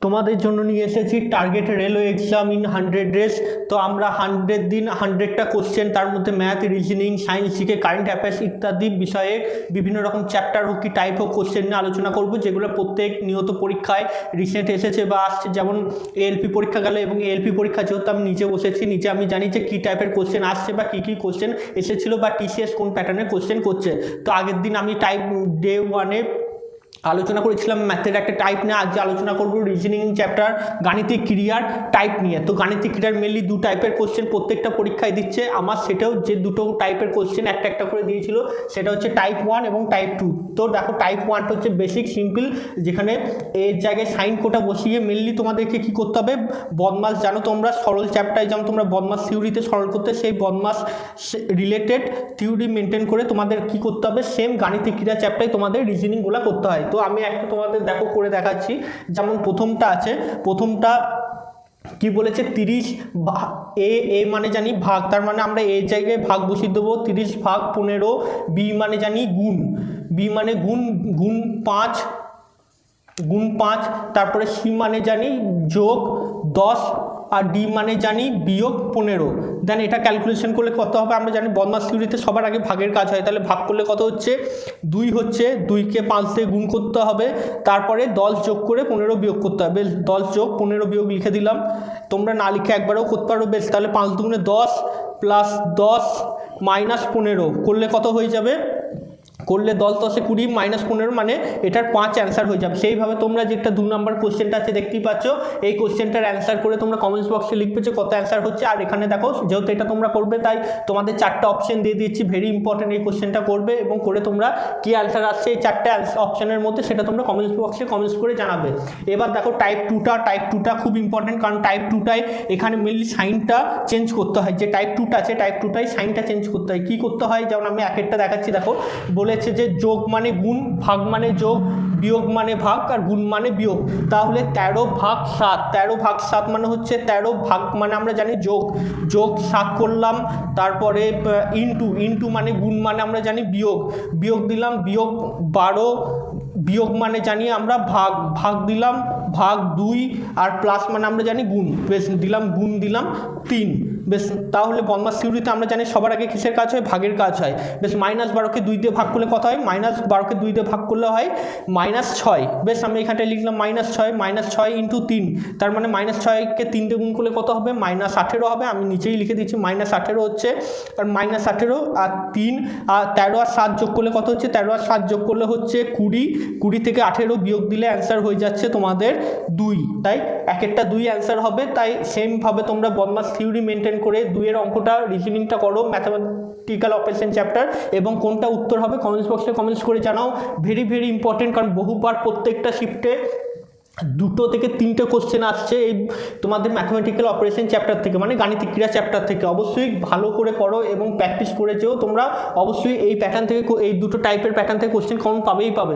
তোমাদের জন্য নিয়ে এসেছি target railway exam in 100 days. তো আমরা 100 দিন 100টা কোশ্চেন, তার মধ্যে math, reasoning, science, GK, current affairs ইত্যাদি বিষয়ে বিভিন্ন রকম চ্যাপ্টার হোক কি টাইপ হোক কোশ্চেন নিয়ে আলোচনা করব, যেগুলো প্রত্যেক নিয়ত পরীক্ষায় রিসেন্ট এসেছে বা আসছে। যেমন এএলপি পরীক্ষা গেল, এবং এএলপি পরীক্ষা যেহেতু আমি নিজে বসেছি, নিজে আমি জানি যে কী টাইপের কোশ্চেন আসছে বা কী কী কোশ্চেন এসেছিলো বা টিসিএস কোন প্যাটার্নের কোশ্চেন করছে। তো আগের দিন আমি টাইপ ডে 1-এ আলোচনা করেছিলাম ম্যাথের একটা টাইপ নিয়ে। আজকে আলোচনা করব রিজনিং চ্যাপ্টার গাণিতিক ক্রিয়ার টাইপ নিয়ে। তো গাণিতিক ক্রিয়ার মেনলি দু টাইপের কোশ্চেন প্রত্যেকটা পরীক্ষায় দিচ্ছে। আমার সেটাও যে দুটো টাইপের কোশ্চেন একটা একটা করে দিয়েছিল, সেটা হচ্ছে টাইপ 1 এবং টাইপ 2। তো দেখো টাইপ 1টা হচ্ছে বেসিক সিম্পল, যেখানে এর জায়গায় সাইন কোটা বসিয়ে মেনলি তোমাদেরকে কী করতে হবে, বদমাস জানো তোমরা সরল চ্যাপ্টারে, যেমন তোমরা বদমাস থিওরিতে সরল করতে, সেই বদমাস রিলেটেড থিওরি মেনটেন করে তোমাদের কি করতে হবে, সেম গাণিতিক ক্রিয়া চ্যাপ্টারে তোমাদের রিজনিংগুলো করতে হয়। তো আমি একটা তোমাদের দেখো করে দেখাচ্ছি। যেমন প্রথমটা আছে, প্রথমটা কি বলেছে, 30 এ মানে জানি ভাগ, তার মানে আমরা এর জায়গায় ভাগ বসিয়ে দেবো। 30 ভাগ 15। বি মানে জানি গুণ, বি মানে গুণ, গুণ 5, তারপরে সি মানে জানি যোগ 10, আর ডি মানে জানি বিয়োগ 15। দেন এটা ক্যালকুলেশন করলে কত হবে, আমরা জানি বদমাস থিওরিতে সবার আগে ভাগের কাজ হয়। তাহলে ভাগ করলে কত হচ্ছে, 2 হচ্ছে, 2কে 5 দিয়ে গুণ করতে হবে, তারপরে 10 যোগ করে 15 বিয়োগ করতে হবে। 10 যোগ 15 বিয়োগ লিখে দিলাম, তোমরা না লিখে একবারও করতে পারো। বেশ, তাহলে 5 দুগুণে 10 প্লাস 10 মাইনাস 15 করলে কত হয়ে যাবে, করলে 10 10 20 মাইনাস 15, মানে এটার 5 অ্যান্সার হয়ে যাবে। সেইভাবে তোমরা যে একটা 2 নম্বর কোশ্চেনটা আছে দেখতেই পাচ্ছ, এই কোশ্চেনটার অ্যান্সার করে তোমরা কমেন্টস বক্সে লিখবে যে কত অ্যান্সার হচ্ছে। আর এখানে দেখো, যেহেতু এটা তোমরা করবে তাই তোমাদের 4টা অপশন দিয়ে দিচ্ছি, ভেরি ইম্পর্টেন্ট। এই কোশ্চেনটা করবে এবং করে তোমরা কি অ্যান্সার আসছে এই 4টে অপশনের মধ্যে, সেটা তোমরা কমেন্টস বক্সে কমেন্টস করে জানাবে। এবার দেখো টাইপ 2টা খুব ইম্পর্টেন্ট, কারণ টাইপ 2টায় এখানে মেনলি সাইনটা চেঞ্জ করতে হয়। যে টাইপ 2টা আছে, টাইপ 2টায় সাইনটা চেঞ্জ করতে হয়। কী করতে হয়, যেমন আমি এক একটা দেখাচ্ছি। দেখো বলেছে যে যোগ মানে গুণ, ভাগ মানে যোগ, বিয়োগ মানে ভাগ, আর গুণ মানে বিয়োগ। তাহলে 13 ভাগ 7, 13 ভাগ 7 মানে হচ্ছে 13 ভাগ মানে আমরা জানি যোগ, যোগ 7 করলাম, তারপরে ইন্টু মানে গুণ মানে আমরা জানি বিয়োগ, বিয়োগ দিলাম, বিয়োগ 12, বিয়োগ মানে জানি আমরা ভাগ দিলাম, ভাগ 2, আর প্লাস মানে আমরা জানি গুণ, বেশ দিলাম গুণ দিলাম 3। বেশ, তাহলে বদমাস থিওরিতে আমরা জানি সবার আগে কিসের কাজ হয়, ভাগের কাজ হয়। বেশ, -12কে 2 দিয়ে ভাগ করলে কত হয়, -12কে 2 দিয়ে ভাগ করলে হয় -6। বেশ, আমি এখানটায় লিখলাম -6 ইন্টু 3, তার মানে -6কে 3 দিয়ে গুণ করলে কত হবে, -18 হবে। আমি নিচেই লিখে দিচ্ছি -18 হচ্ছে, আর -18 আর 3 আর 13 আর 7 যোগ করলে কত হচ্ছে, 13 আর 7 যোগ করলে হচ্ছে 20 থেকে 18 বিয়োগ দিলে অ্যান্সার হয়ে যাচ্ছে তোমাদের 2। তাই এক একটা 2 অ্যান্সার হবে। তাই সেমভাবে তোমরা বদমাস থিওরি মেনটেন করে 2-এর অঙ্কটা রিজনিংটা করো, ম্যাথামেটিক্যাল অপারেশন চ্যাপ্টার, এবং কোনটা উত্তর হবে কমেন্টস বক্সে কমেন্টস করে জানাও। ভেরি ভেরি ইম্পর্টেন্ট, কারণ বহুবার প্রত্যেকটা শিফটে 2 থেকে 3টে কোশ্চেন আসছে এই তোমাদের ম্যাথামেটিক্যাল অপারেশন চ্যাপ্টার থেকে, মানে গাণিতিক ক্রিয়া চ্যাপ্টার থেকে। অবশ্যই ভালো করে করো এবং প্র্যাকটিস করে যেও তোমরা। অবশ্যই এই প্যাটার্ন থেকে, এই দুটো টাইপের প্যাটার্ন থেকে কোশ্চেন কমন পাবেই পাবে।